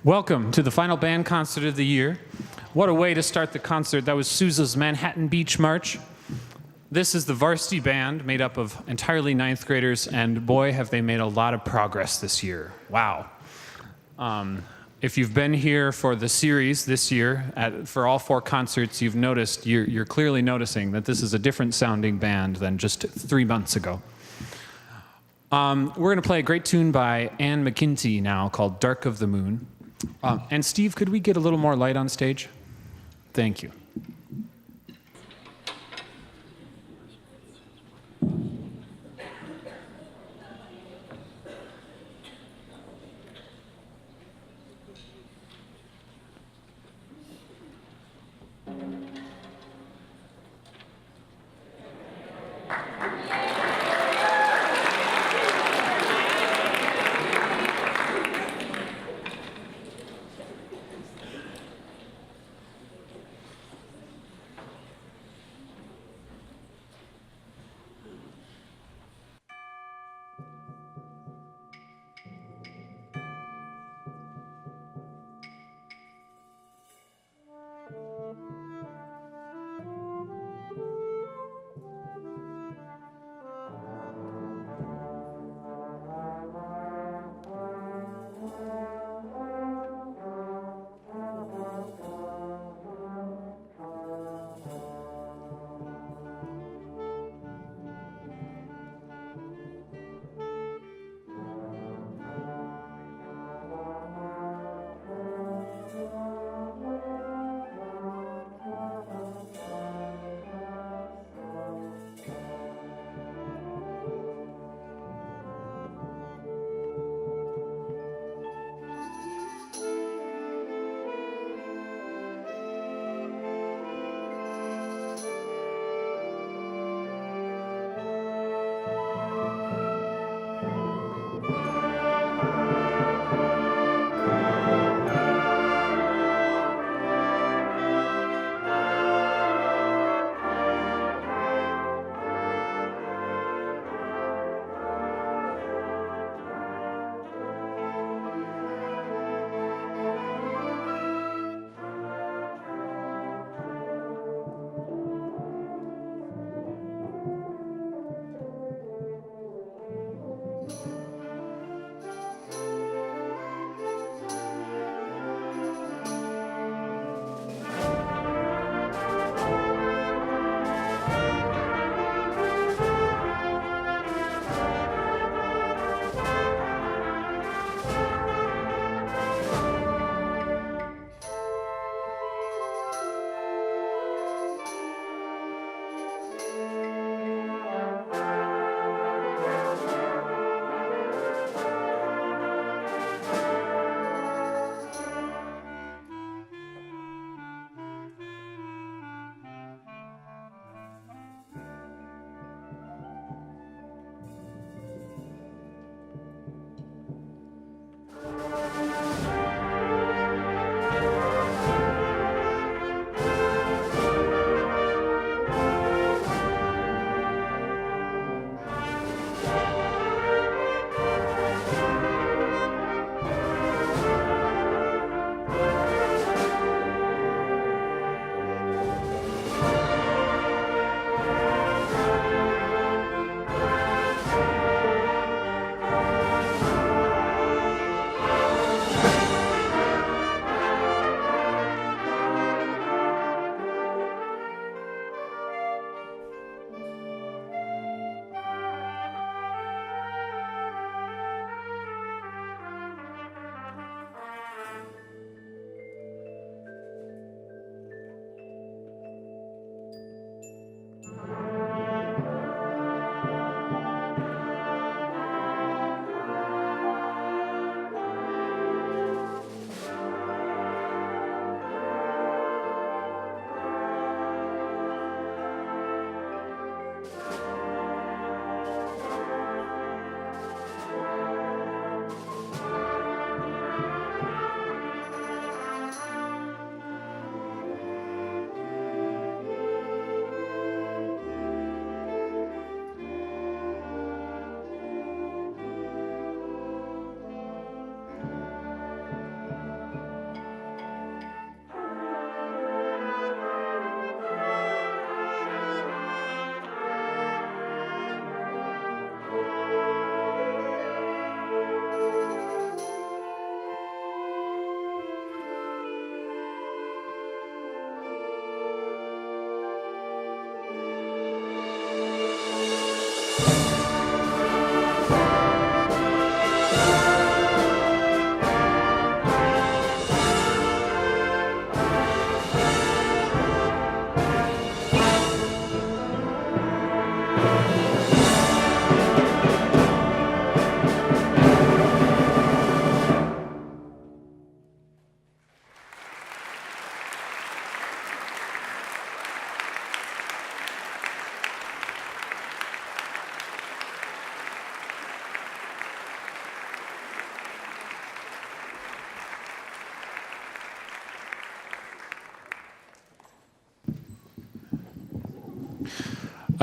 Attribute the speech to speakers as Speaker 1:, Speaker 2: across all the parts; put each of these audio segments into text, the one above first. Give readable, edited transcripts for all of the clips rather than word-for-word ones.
Speaker 1: Welcome to the final band concert of the year. What a way to start the concert. That was Sousa's Manhattan Beach March. This is the varsity band made up of entirely ninth graders, and boy, have they made a lot of progress this year. Wow. If you've been here for the series this year, for all four concerts, you've noticed, you're clearly noticing that this is a different sounding band than just 3 months ago. We're going to play a great tune by Anne McKinty now called Dark of the Moon. And Steve, could we get a little more light on stage? Thank you.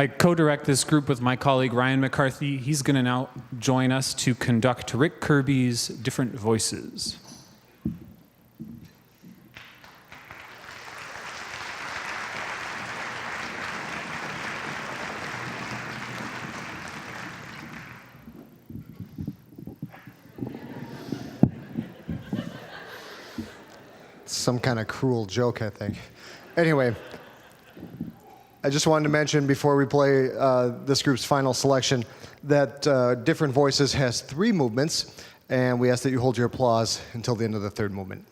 Speaker 1: I co-direct this group with my colleague Ryan McCarthy. He's going to now join us to conduct Rick Kirby's Different Voices.
Speaker 2: Some kind of cruel joke, I think. Anyway, I just wanted to mention before we play this group's final selection that Different Voices has 3 movements, and we ask that you hold your applause until the end of the 3rd movement.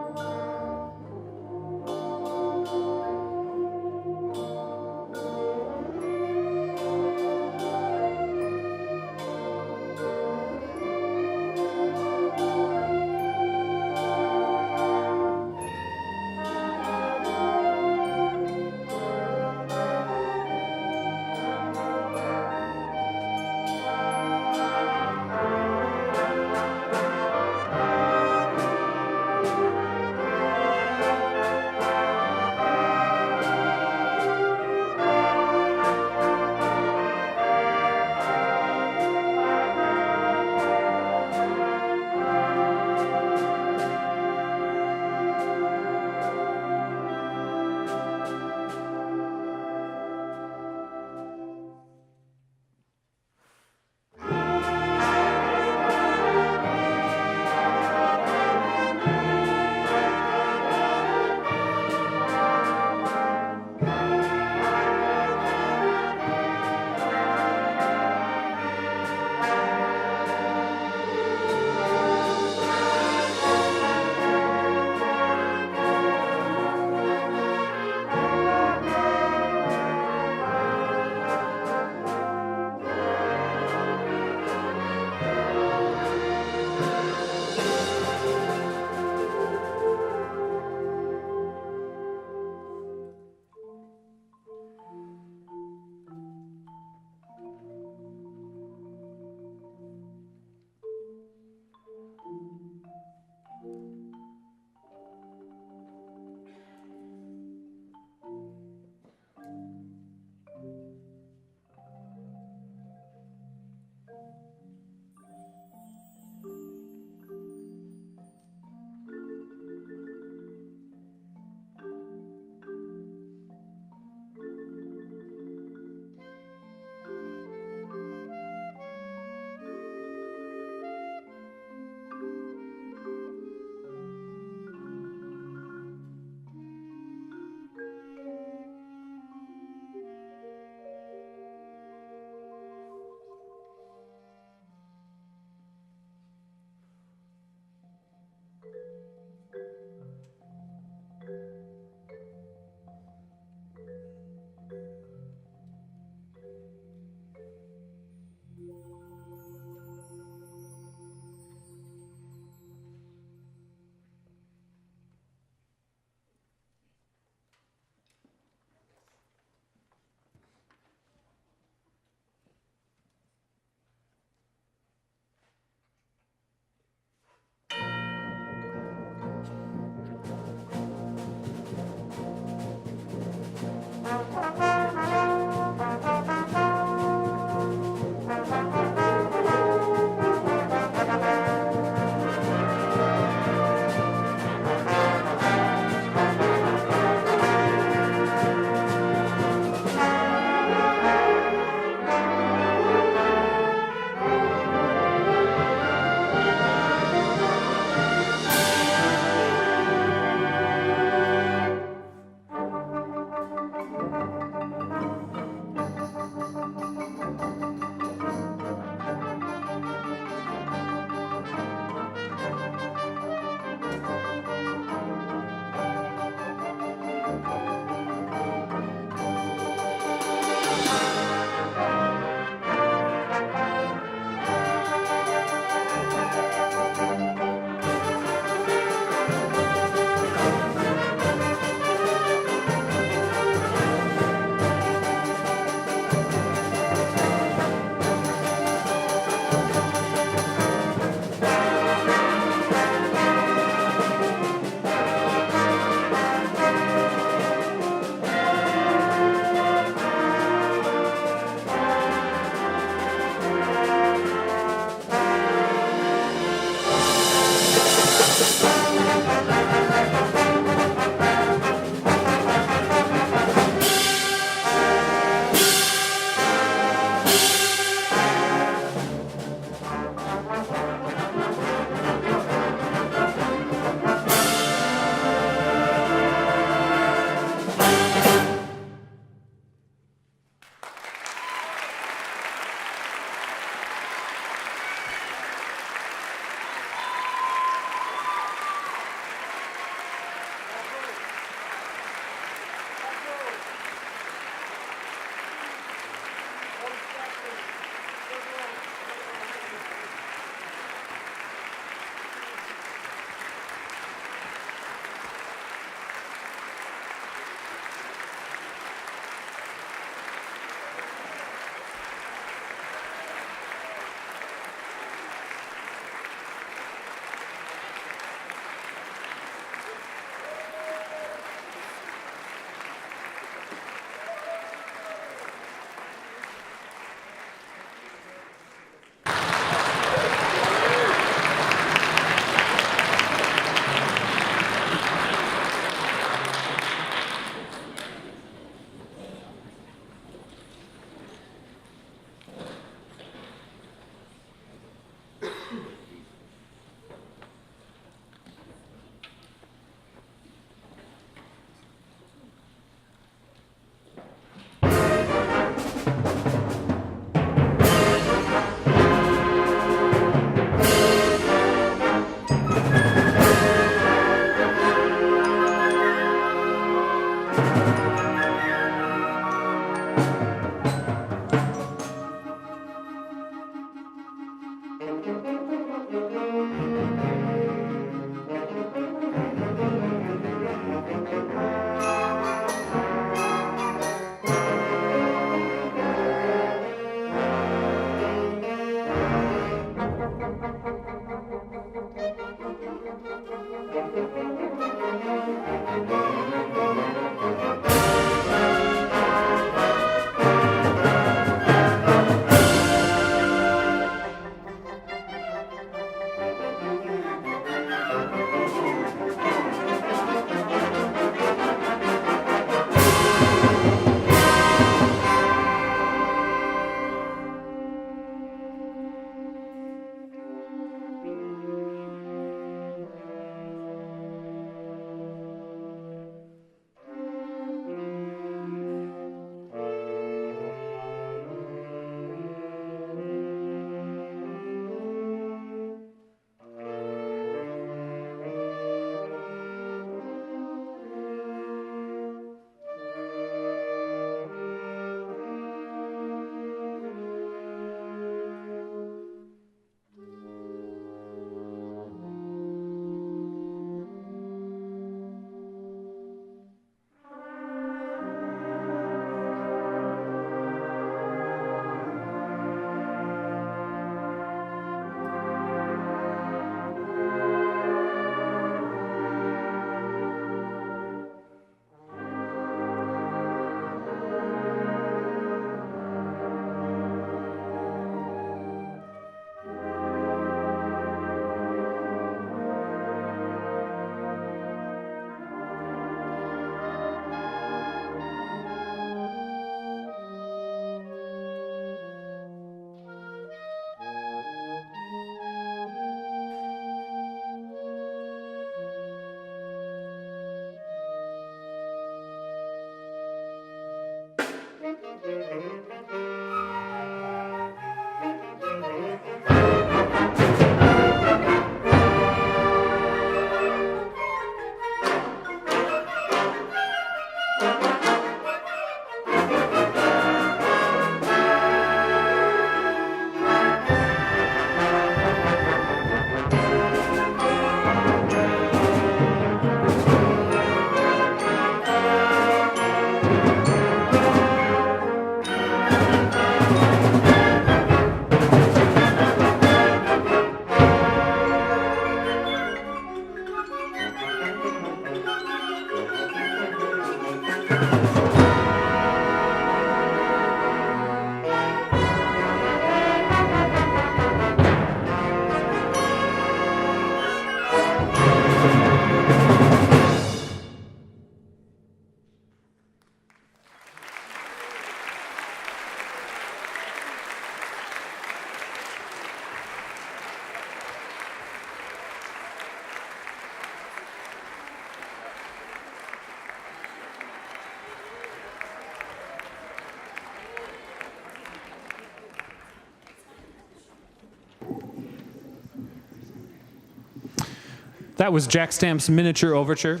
Speaker 1: That was Jack Stamp's Miniature Overture.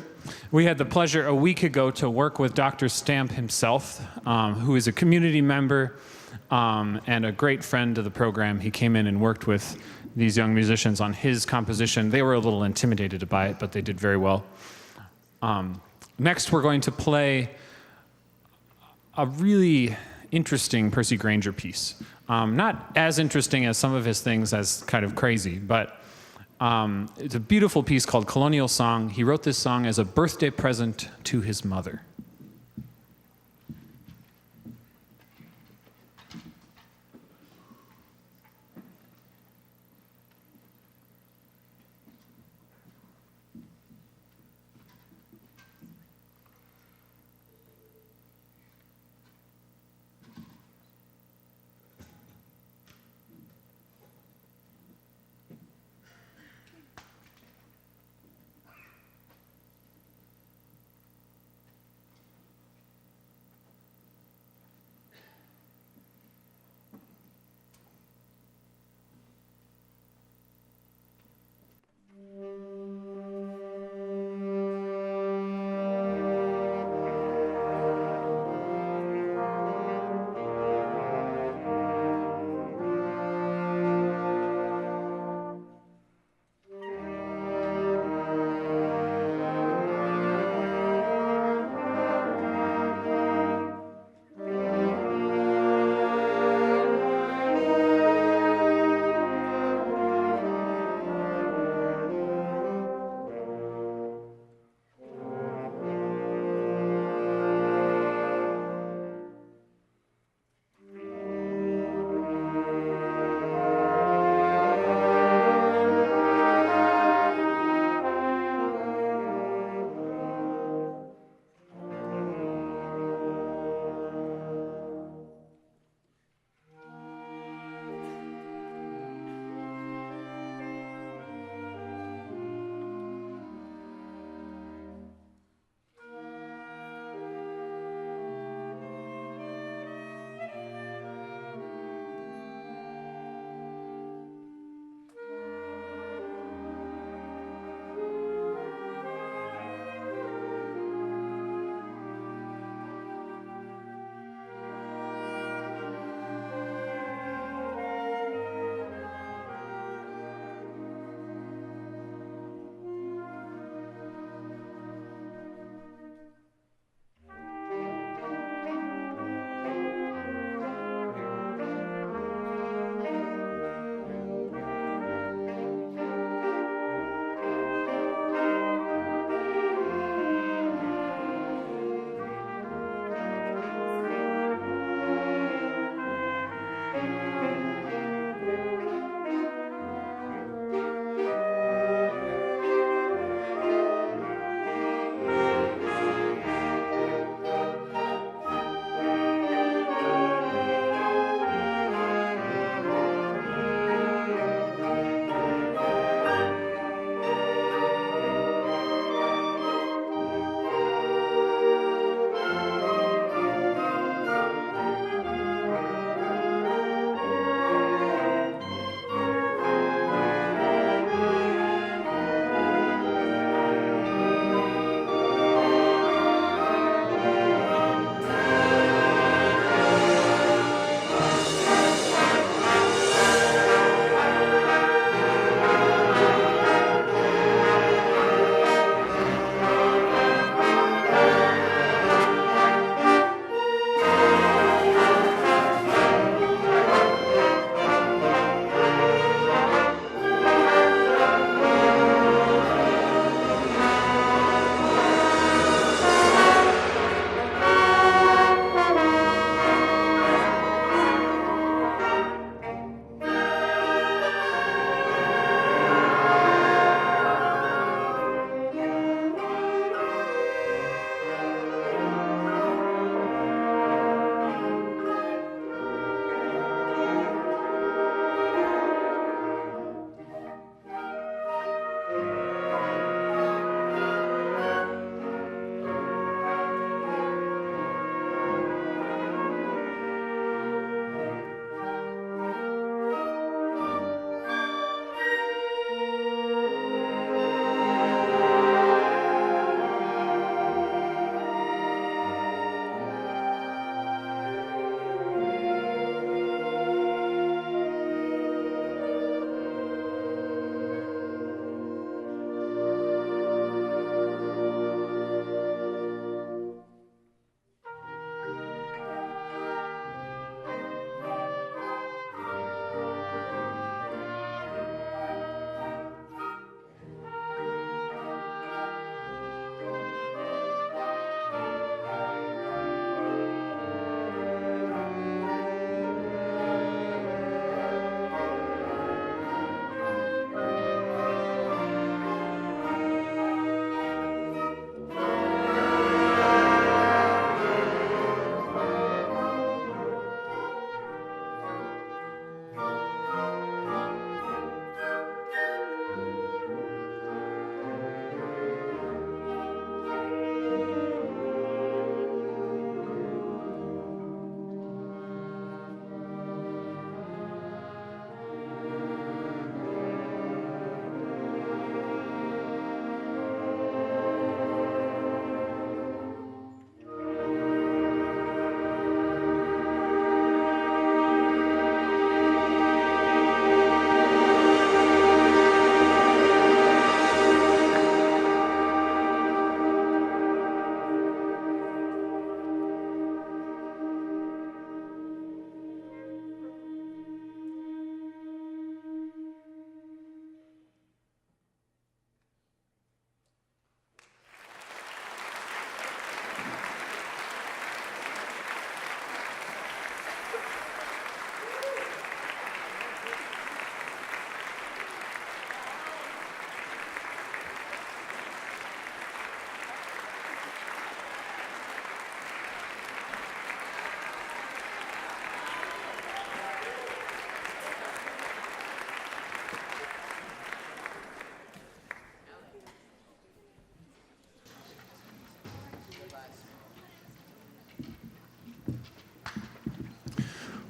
Speaker 1: We had the pleasure a week ago to work with Dr. Stamp himself, who is a community member and a great friend of the program. He came in and worked with these young musicians on his composition. They were a little intimidated by it, but they did very well. Next, we're going to play a really interesting Percy Grainger piece. Not as interesting as some of his things as kind of crazy, but it's a beautiful piece called Colonial Song. He wrote this song as a birthday present to his mother.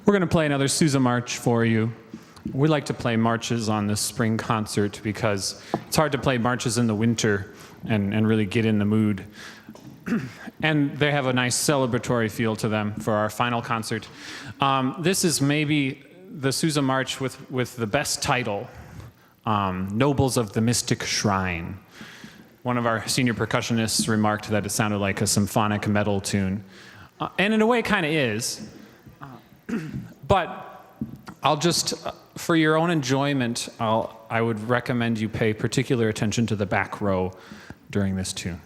Speaker 1: We're going to play another Sousa march for you. We like to play marches on this spring concert because it's hard to play marches in the winter and really get in the mood. And they have a nice celebratory feel to them for our final concert. This is maybe the Sousa march with the best title, Nobles of the Mystic Shrine. One of our senior percussionists remarked that it sounded like a symphonic metal tune. And in a way, it kind of is. But I'll just, for your own enjoyment, I would recommend you pay particular attention to the back row during this tune.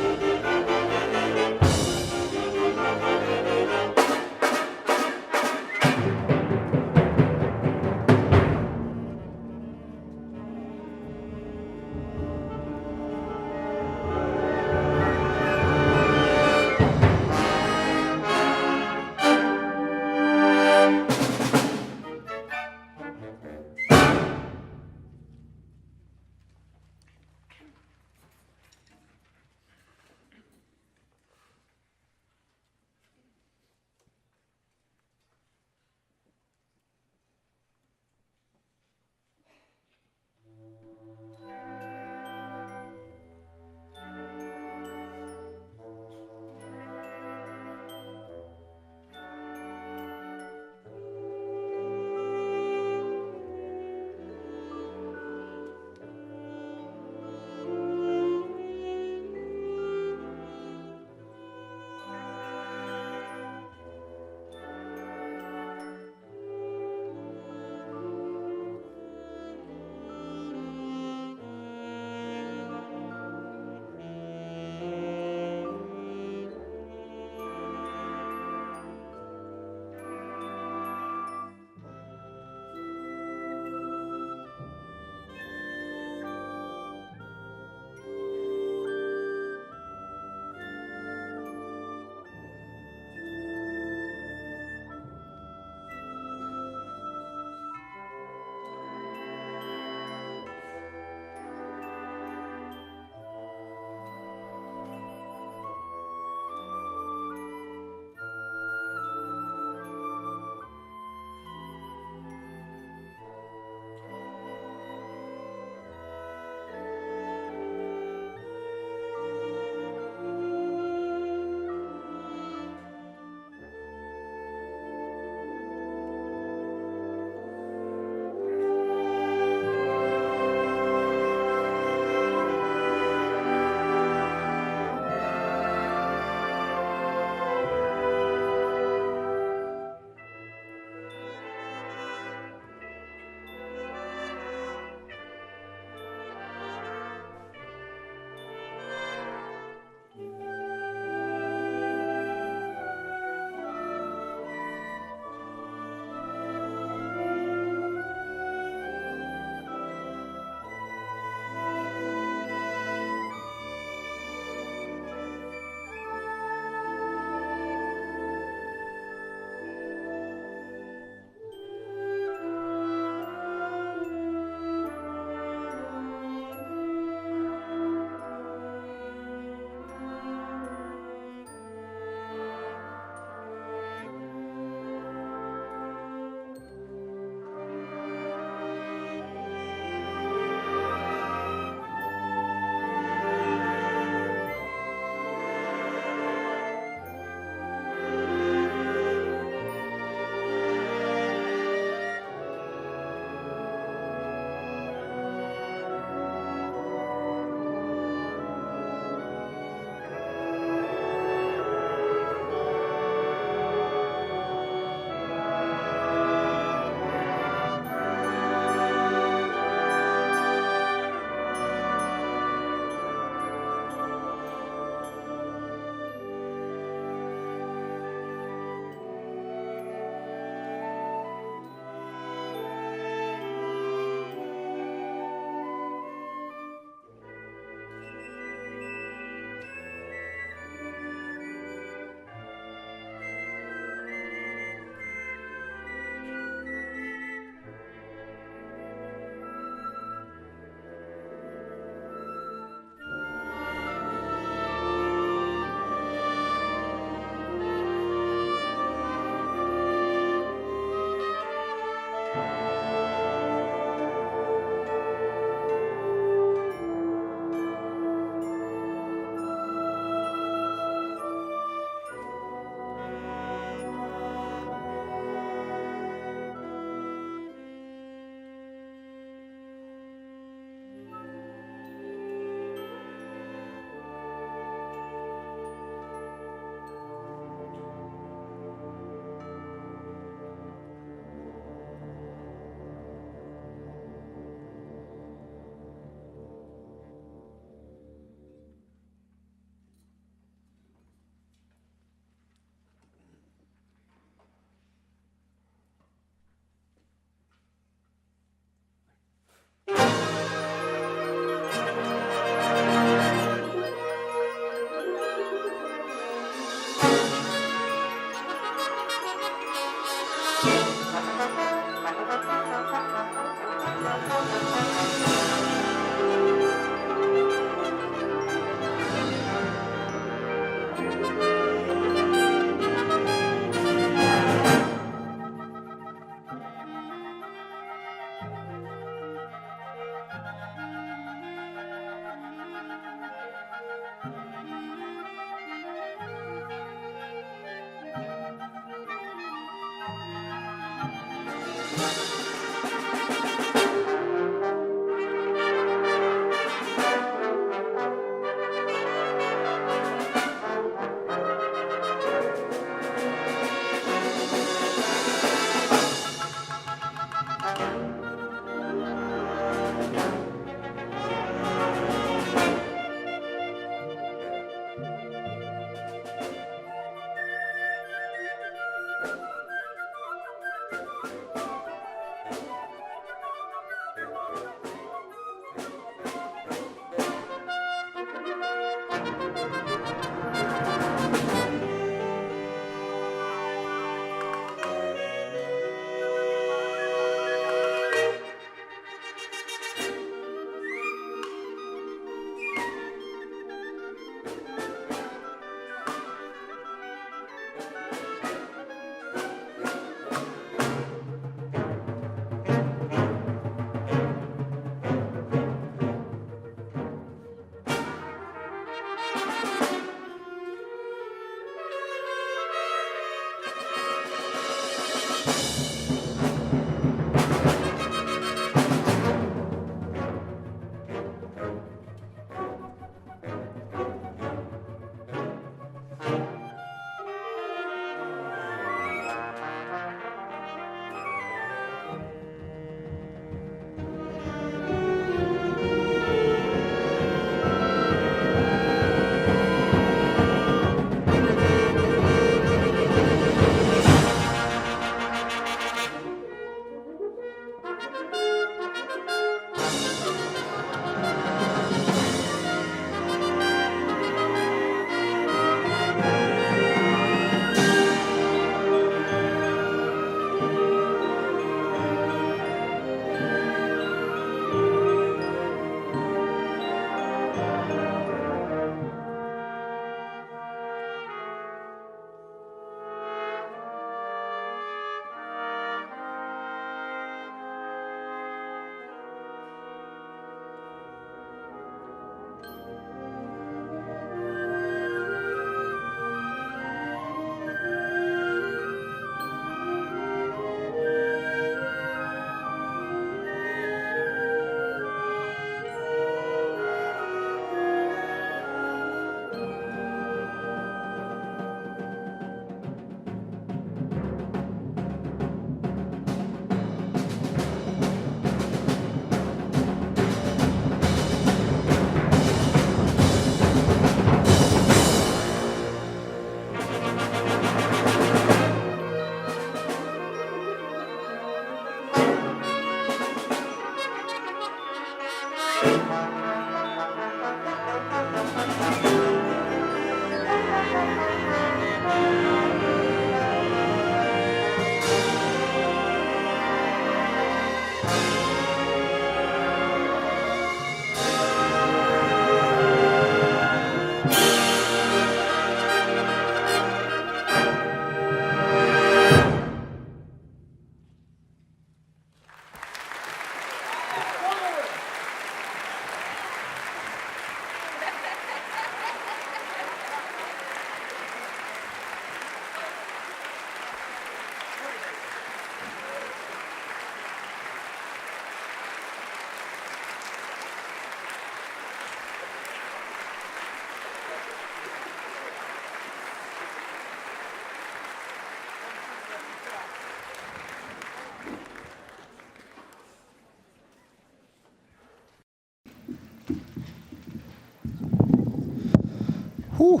Speaker 2: Whew.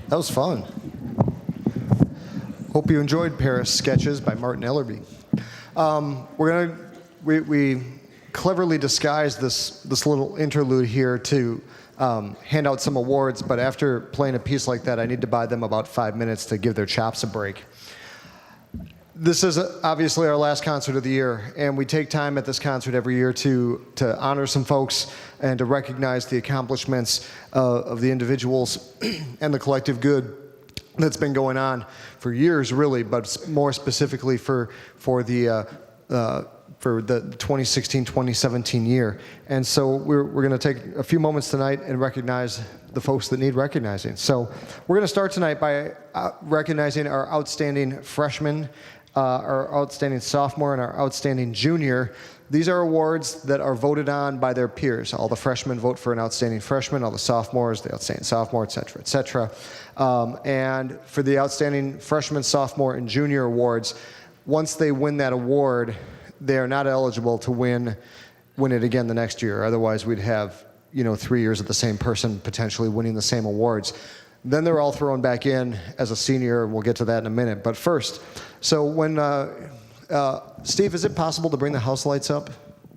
Speaker 2: That was fun. Hope you enjoyed Paris Sketches by Martin Ellerby. We cleverly disguised this little interlude here to hand out some awards, but after playing a piece like that, I need to buy them about 5 minutes to give their chops a break. This is obviously our last concert of the year, and we take time at this concert every year to honor some folks and to recognize the accomplishments of the individuals and the collective good that's been going on for years, really, but more specifically for the 2016-2017 year. And so we're going to take a few moments tonight and recognize the folks that need recognizing. So we're going to start tonight by recognizing our outstanding freshmen, our outstanding sophomore, and our outstanding junior. These are awards that are voted on by their peers. All the freshmen vote for an outstanding freshman, all the sophomores, the outstanding sophomore, et cetera, et cetera. And for the outstanding freshman, sophomore, and junior awards, once they win that award, they are not eligible to win it again the next year. Otherwise, we'd have 3 years of the same person potentially winning the same awards. Then they're all thrown back in as a senior, and we'll get to that in a minute. But first, so when Steve, is it possible to bring the house lights up?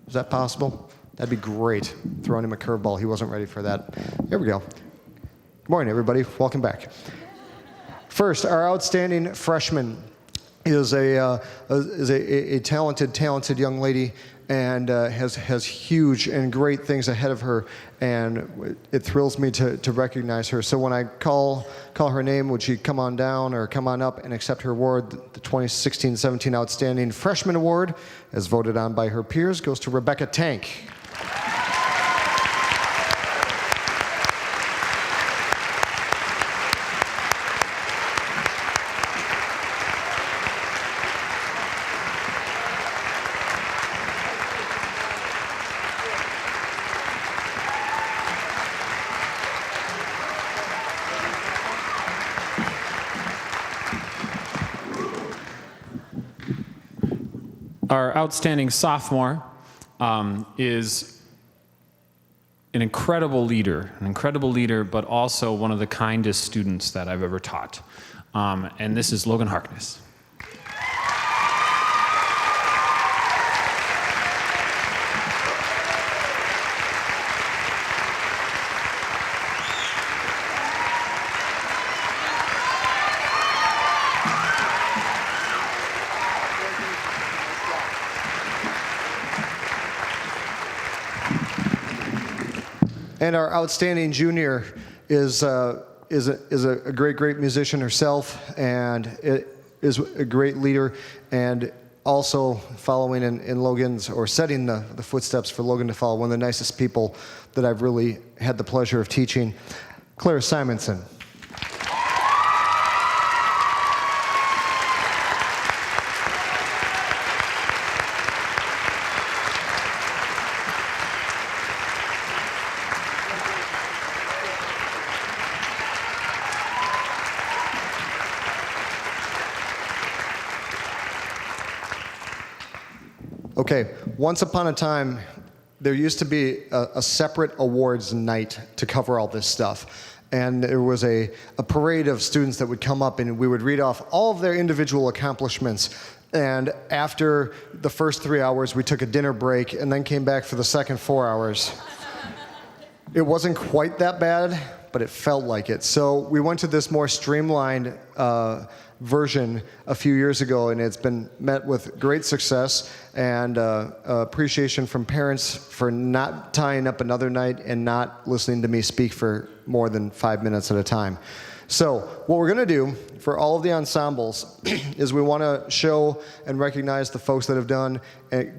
Speaker 2: Is that possible? That'd be great. Throwing him a curveball. He wasn't ready for that. Here we go. Good morning, everybody. Welcome back. First, our outstanding freshman is a talented young lady, and has huge and great things ahead of her, and it thrills me to recognize her. So when I call her name, would she come on down or come on up and accept her award? The 2016-17 Outstanding Freshman Award, as voted on by her peers, goes to Rebecca Tank.
Speaker 1: Our outstanding sophomore is an incredible leader, but also one of the kindest students that I've ever taught. And this is Logan Harkness.
Speaker 2: And our outstanding junior is a great musician herself, and is a great leader, and also following in Logan's, or setting the footsteps for Logan to follow. One of the nicest people that I've really had the pleasure of teaching, Claire Simonson. Okay, once upon a time, there used to be a separate awards night to cover all this stuff. And there was a parade of students that would come up, and we would read off all of their individual accomplishments. And after the first 3 hours, we took a dinner break and then came back for the second 4 hours. It wasn't quite that bad, but it felt like it. So we went to this more streamlined version a few years ago, and it's been met with great success and appreciation from parents for not tying up another night and not listening to me speak for more than 5 minutes at a time. So what we're going to do for all of the ensembles is we want to show and recognize the folks that have done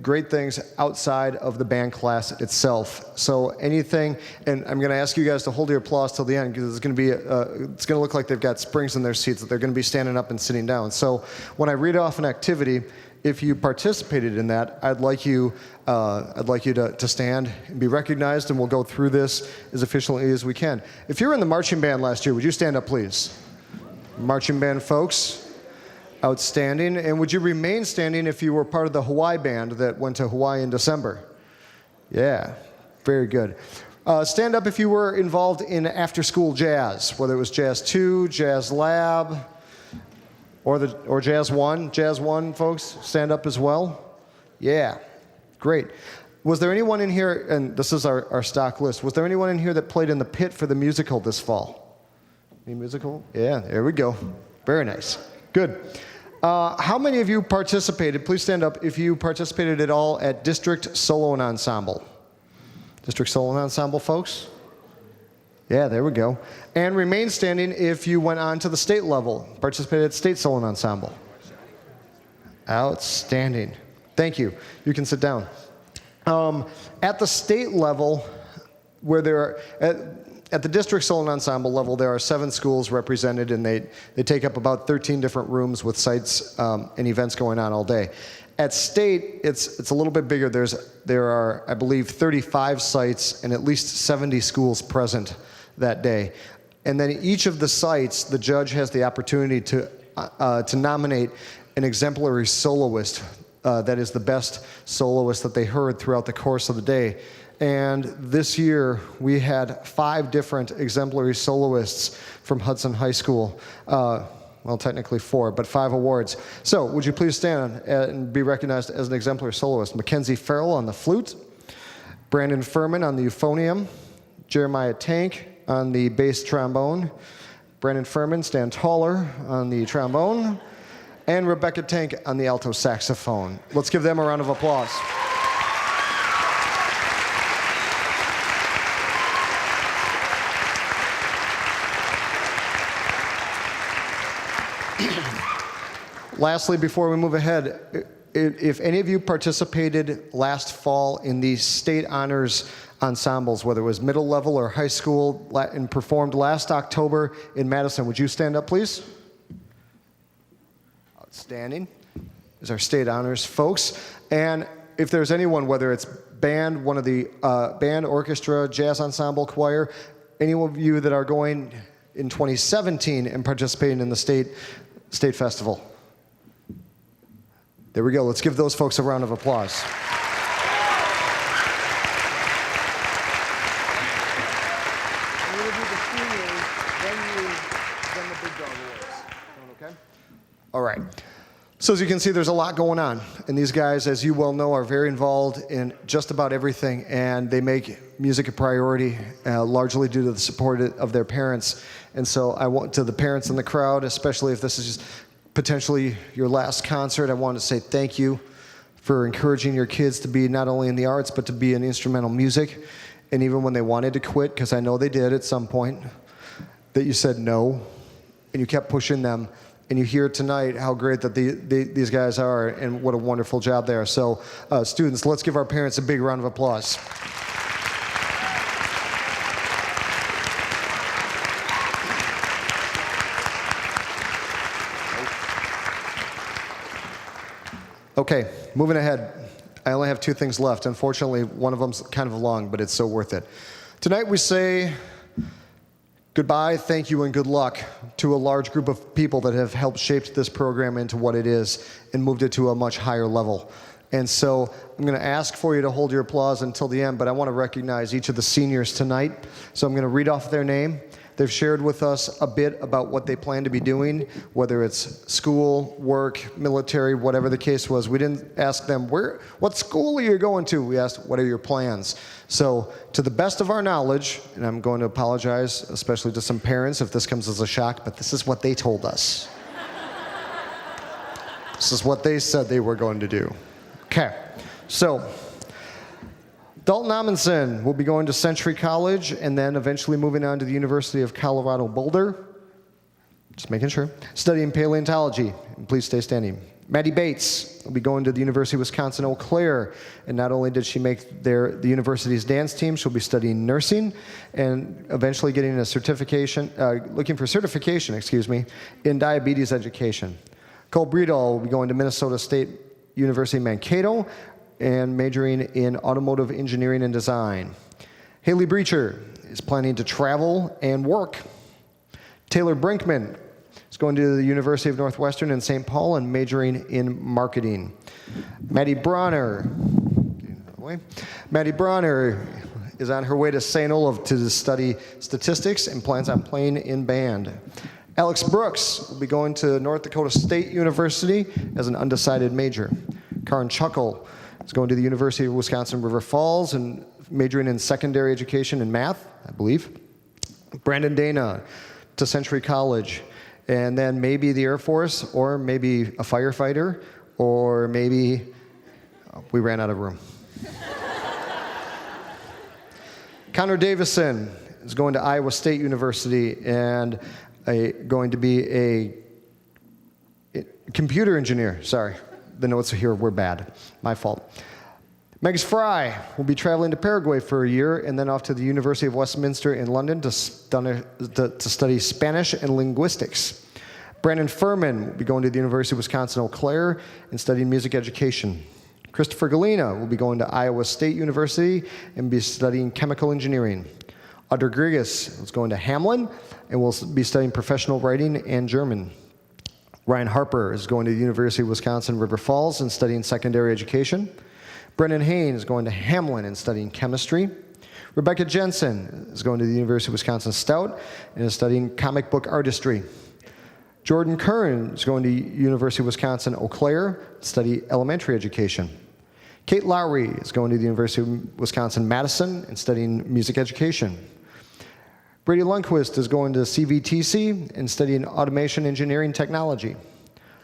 Speaker 2: great things outside of the band class itself. So anything, and I'm going to ask you guys to hold your applause till the end, because it's going to be it's going to look like they've got springs in their seats, that they're going to be standing up and sitting down. So when I read off an activity, if you participated in that, I'd like you to stand and be recognized, and we'll go through this as efficiently as we can. If you were in the marching band last year, would you stand up, please? Marching band folks, outstanding. And would you remain standing if you were part of the Hawaii band that went to Hawaii in December? Yeah, very good. Stand up if you were involved in after-school jazz, whether it was Jazz 2, Jazz Lab, or Jazz 1. Jazz 1, folks, stand up as well. Yeah, great. Was there anyone in here, and this is our stock list, was there anyone in here that played in the pit for the musical this fall? Any musical? Yeah, there we go. Very nice. Good. How many of you participated, please stand up, if you participated at all at District Solo and Ensemble? District Solo and Ensemble, folks? Yeah, there we go. And remain standing if you went on to the state level, participated at State Solo and Ensemble. Outstanding. Thank you. You can sit down. At the state level, where there are, at the district solo and ensemble level, there are 7 schools represented, and they take up about 13 different rooms with sites and events going on all day. At state, it's a little bit bigger. There are, I believe, 35 sites and at least 70 schools present that day. And then each of the sites, the judge has the opportunity to nominate an exemplary soloist that is the best soloist that they heard throughout the course of the day. And this year, we had 5 different exemplary soloists from Hudson High School. Well, technically 4, but 5 awards. So, would you please stand and be recognized as an exemplary soloist? Mackenzie Farrell on the flute, Brandon Furman on the euphonium, Jeremiah Tank on the bass trombone, Brandon Furman, stand taller, on the trombone, and Rebecca Tank on the alto saxophone. Let's give them a round of applause. Lastly, before we move ahead, if any of you participated last fall in the state honors ensembles, whether it was middle level or high school, and performed last October in Madison, would you stand up, please? Outstanding. Is our state honors folks. And if there's anyone, whether it's band, one of the band, orchestra, jazz ensemble, choir, any of you that are going in 2017 and participating in the state festival. There we go. Let's give those folks a round of applause. We're going to do the seniors, then the big dog awards. Okay? All right. So as you can see, there's a lot going on. And these guys, as you well know, are very involved in just about everything. And they make music a priority, largely due to the support of their parents. And so I want to the parents in the crowd, especially if this is just potentially your last concert, I want to say thank you for encouraging your kids to be not only in the arts, but to be in instrumental music. And even when they wanted to quit, because I know they did at some point, that you said no, and you kept pushing them. And you hear tonight how great that these guys are and what a wonderful job they are. So students, let's give our parents a big round of applause. Okay, moving ahead. I only have 2 things left. Unfortunately, one of them's kind of long, but it's so worth it. Tonight we say goodbye, thank you, and good luck to a large group of people that have helped shape this program into what it is and moved it to a much higher level. And so I'm going to ask for you to hold your applause until the end, but I want to recognize each of the seniors tonight. So I'm going to read off their name. They've shared with us a bit about what they plan to be doing, whether it's school, work, military, whatever the case was. We didn't ask them, what school are you going to? We asked, what are your plans? So to the best of our knowledge, and I'm going to apologize, especially to some parents if this comes as a shock, but this is what they told us. This is what they said they were going to do. Okay, so Dalton Amundsen will be going to Century College and then eventually moving on to the University of Colorado Boulder. Just making sure. Studying paleontology. And please stay standing. Maddie Bates will be going to the University of Wisconsin Eau Claire. And not only did she make the university's dance team, she'll be studying nursing and eventually getting a certification, looking for certification, in diabetes education. Cole Bredahl will be going to Minnesota State University Mankato and majoring in automotive engineering and design. Haley Breacher is planning to travel and work. Taylor Brinkman is going to the University of Northwestern in St. Paul and majoring in marketing. Maddie Bronner is on her way to St. Olaf to study statistics and plans on playing in band. Alex Brooks will be going to North Dakota State University as an undecided major. Karen Chuckle is going to the University of Wisconsin River Falls and majoring in secondary education and math, I believe. Brandon Dana to Century College and then maybe the Air Force, or maybe a firefighter, or maybe we ran out of room. Connor Davison is going to Iowa State University and going to be a computer engineer. Sorry, the notes here were bad. My fault. Megs Fry will be traveling to Paraguay for a year and then off to the University of Westminster in London to study Spanish and linguistics. Brandon Furman will be going to the University of Wisconsin-Eau Claire and studying music education. Christopher Galena will be going to Iowa State University and be studying chemical engineering. Audrey Grigas is going to Hamlin and will be studying professional writing and German. Ryan Harper is going to the University of Wisconsin-River Falls and studying secondary education. Brendan Hain is going to Hamlin and studying chemistry. Rebecca Jensen is going to the University of Wisconsin-Stout and is studying comic book artistry. Jordan Curran is going to University of Wisconsin-Eau Claire to study elementary education. Kate Lowry is going to the University of Wisconsin-Madison and studying music education. Brady Lundquist is going to CVTC and studying automation engineering technology.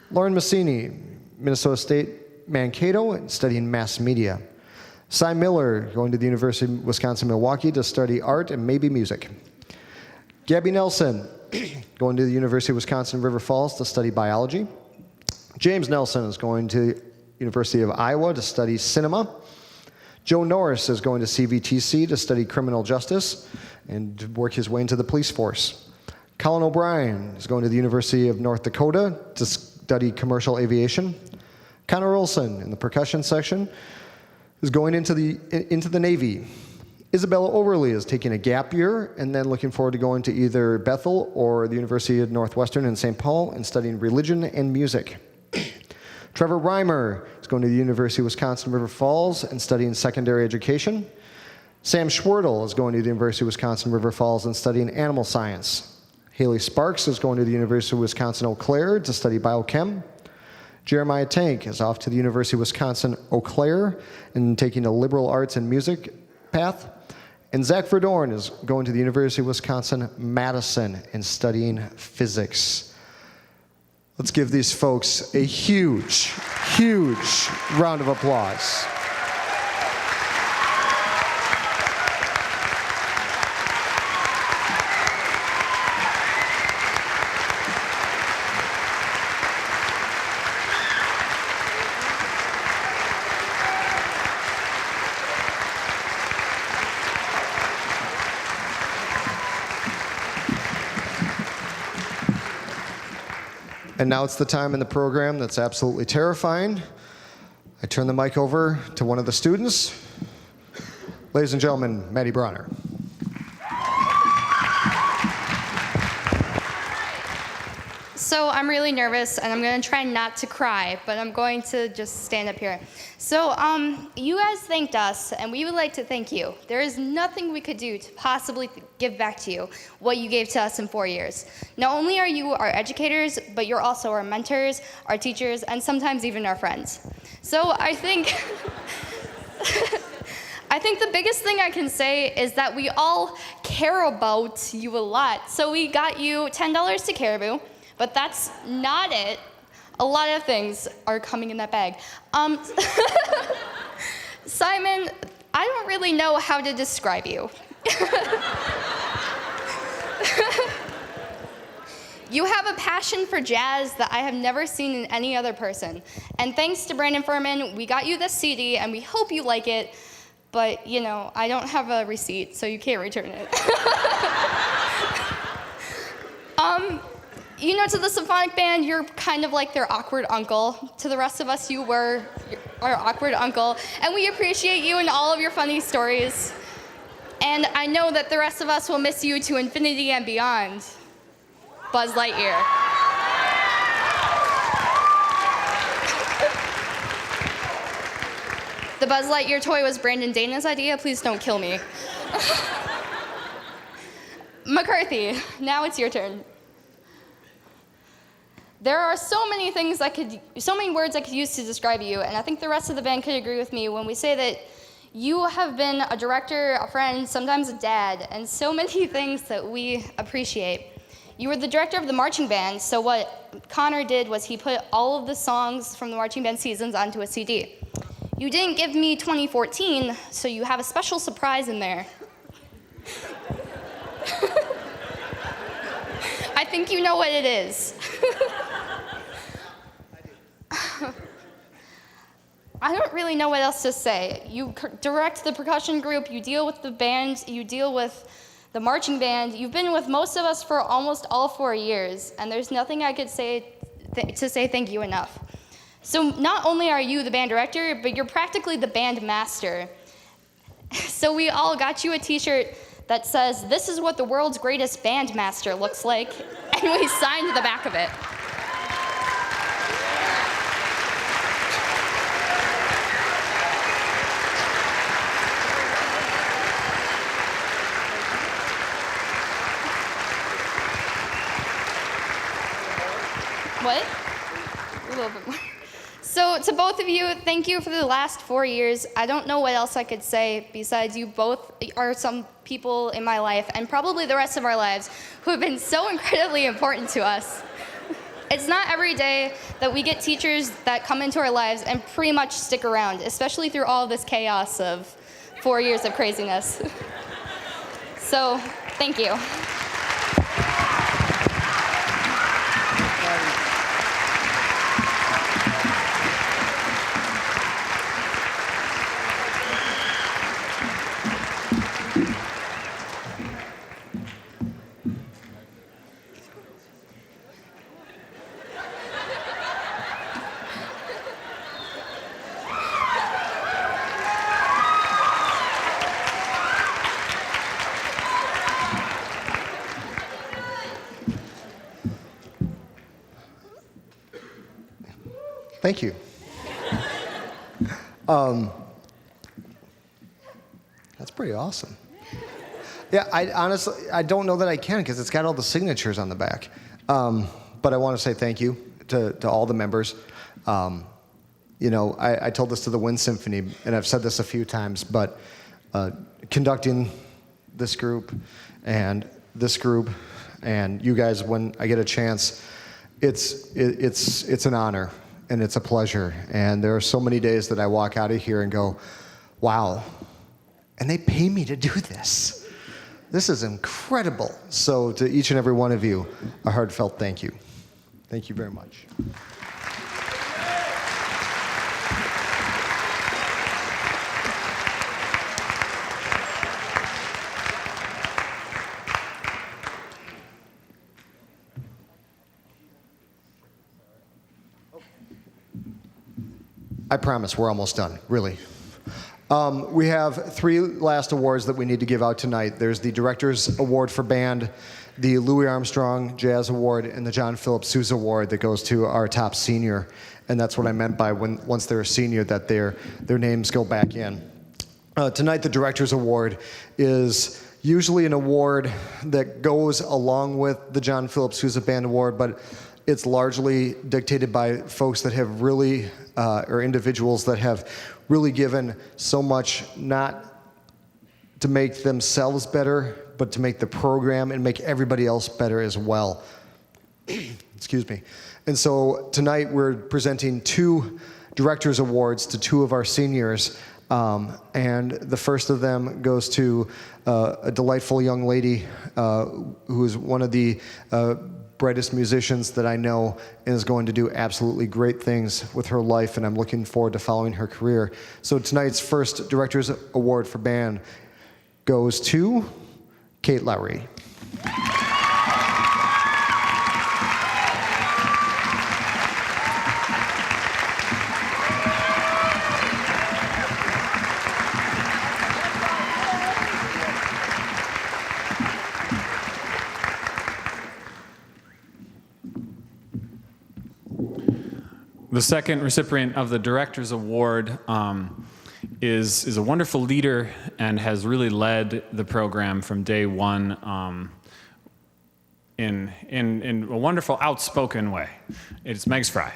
Speaker 2: Lauren Massini, Minnesota State Mankato, and studying mass media. Cy Miller going to the University of Wisconsin-Milwaukee to study art and maybe music. Gabby Nelson going to the University of Wisconsin-River Falls to study biology. James Nelson is going to University of Iowa to study cinema. Joe Norris is going to CVTC to study criminal justice and work his way into the police force. Colin O'Brien is going to the University of North Dakota to study commercial aviation. Connor Olson in the percussion section is going into the Navy. Isabella Overly is taking a gap year and then looking forward to going to either Bethel or the University of Northwestern in St. Paul and studying religion and music. Trevor Reimer is going to the University of Wisconsin-River Falls and studying secondary education. Sam Schwertel is going to the University of Wisconsin-River Falls and studying animal science. Haley Sparks is going to the University of Wisconsin-Eau Claire to study biochem. Jeremiah Tank is off to the University of Wisconsin-Eau Claire and taking a liberal arts and music path. And Zach Verdorn is going to the University of Wisconsin-Madison and studying physics. Let's give these folks a huge, huge round of applause. And now it's the time in the program that's absolutely terrifying. I turn the mic over to one of the students. Ladies and gentlemen, Maddie Bronner.
Speaker 3: So I'm really nervous, and I'm going to try not to cry, but I'm going to just stand up here. So you guys thanked us, and we would like to thank you. There is nothing we could do to possibly give back to you what you gave to us in 4 years. Not only are you our educators, but you're also our mentors, our teachers, and sometimes even our friends. So I think the biggest thing I can say is that we all care about you a lot. So we got you $10 to Caribou. But that's not it. A lot of things are coming in that bag. Simon, I don't really know how to describe you. You have a passion for jazz that I have never seen in any other person. And thanks to Brandon Furman, we got you this CD, and we hope you like it. But, you know, I don't have a receipt, so you can't return it. You know, to the symphonic band, you're kind of like their awkward uncle. To the rest of us, you were our awkward uncle. And we appreciate you and all of your funny stories. And I know that the rest of us will miss you to infinity and beyond. Buzz Lightyear. The Buzz Lightyear toy was Brandon Dana's idea. Please don't kill me. McCarthy, now it's your turn. There are so many words I could use to describe you, and I think the rest of the band could agree with me when we say that you have been a director, a friend, sometimes a dad, and so many things that we appreciate. you were the director of the marching band, so what Connor did was he put all of the songs from the marching band seasons onto a CD. You didn't give me 2014, so you have a special surprise in there. I think you know what it is. I don't really know what else to say. You direct the percussion group, you deal with the band, you deal with the marching band. You've been with most of us for almost all 4 years, and there's nothing I could say to say thank you enough. So not only are you the band director, but you're practically the band master. So we all got you a t-shirt that says, "This is what the world's greatest band master looks like," and we signed the back of it. What? A little bit more. So to both of you, thank you for the last 4 years. I don't know what else I could say besides you both are some people in my life, and probably the rest of our lives, who have been so incredibly important to us. It's not every day that we get teachers that come into our lives and pretty much stick around, especially through all this chaos of 4 years of craziness. So, thank you.
Speaker 2: Thank you. That's pretty awesome. Yeah, I honestly, I don't know that I can because it's got all the signatures on the back. But I want to say thank you to all the members. You know, I told this to the Wind Symphony, and I've said this a few times, but conducting this group and you guys, when I get a chance, it's an honor. And it's a pleasure. And there are so many days that I walk out of here and go, wow, and they pay me to do this. This is incredible. So to each and every one of you, a heartfelt thank you. Thank you very much. I promise, we're almost done, really. We have 3 last awards that we need to give out tonight. There's the Director's Award for Band, the Louis Armstrong Jazz Award, and the John Philip Sousa Award that goes to our top senior. And that's what I meant by once they're a senior, that their names go back in. Tonight, the Director's Award is usually an award that goes along with the John Philip Sousa Band Award, but it's largely dictated by folks that have really, or individuals that have really given so much, not to make themselves better, but to make the program and make everybody else better as well. Excuse me. And so tonight we're presenting 2 Directors Awards to 2 of our seniors. And the first of them goes to a delightful young lady who is one of the brightest musicians that I know and is going to do absolutely great things with her life, and I'm looking forward to following her career. So tonight's first Director's Award for Band goes to Kate Lowry.
Speaker 1: The second recipient of the Director's Award is a wonderful leader and has really led the program from day one in a wonderful, outspoken way. It's Megs Fry.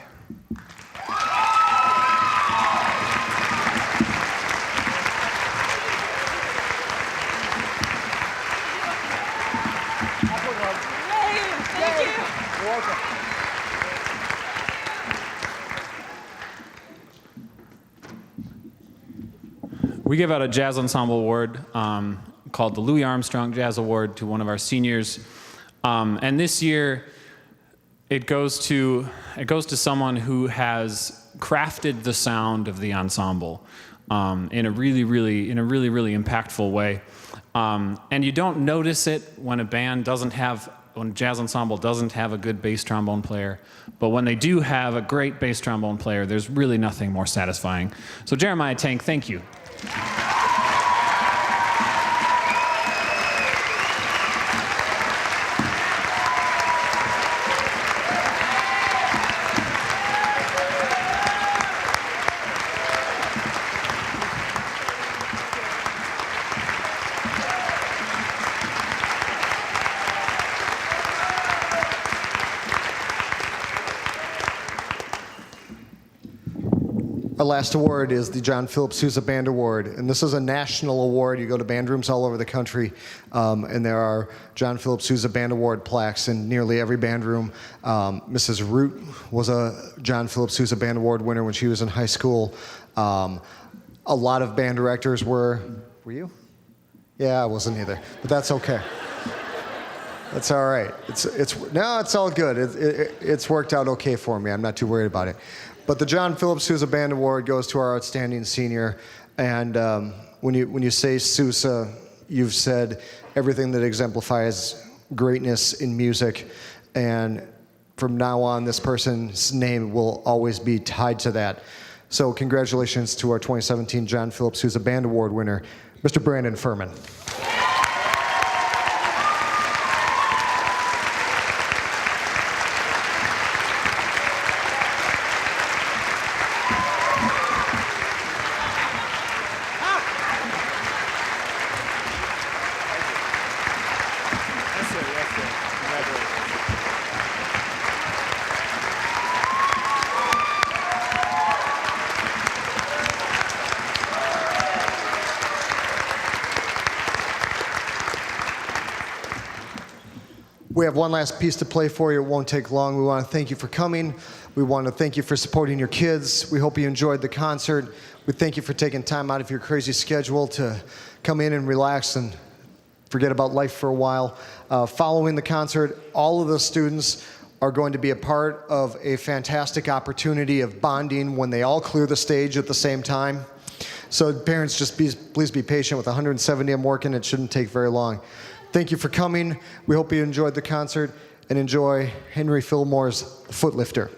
Speaker 4: Yay!
Speaker 1: We give out a jazz ensemble award called the Louis Armstrong Jazz Award to one of our seniors. And this year, it goes to someone who has crafted the sound of the ensemble in a really impactful way. And you don't notice it when when a jazz ensemble doesn't have a good bass trombone player, but when they do have a great bass trombone player, there's really nothing more satisfying. So Jeremiah Tank, thank you.
Speaker 2: Our last award is the John Philip Sousa Band Award, and this is a national award. You go to band rooms all over the country, and there are John Philip Sousa Band Award plaques in nearly every band room. Mrs. Root was a John Philip Sousa Band Award winner when she was in high school. A lot of band directors were you? Yeah, I wasn't either, but that's okay. That's all right. It's all good. It's worked out okay for me. I'm not too worried about it. But the John Philip Sousa Band Award goes to our outstanding senior. And when you say Sousa, you've said everything that exemplifies greatness in music. And from now on, this person's name will always be tied to that. So congratulations to our 2017 John Philip Sousa Band Award winner, Mr. Brandon Furman. We have one last piece to play for you. It won't take long. We want to thank you for coming. We want to thank you for supporting your kids. We hope you enjoyed the concert. We thank you for taking time out of your crazy schedule to come in and relax and forget about life for a while. Following the concert, all of the students are going to be a part of a fantastic opportunity of bonding when they all clear the stage at the same time. So parents, just please be patient. With 170 of them working, it shouldn't take very long. Thank you for coming. We hope you enjoyed the concert and enjoy Henry Fillmore's Footlifter.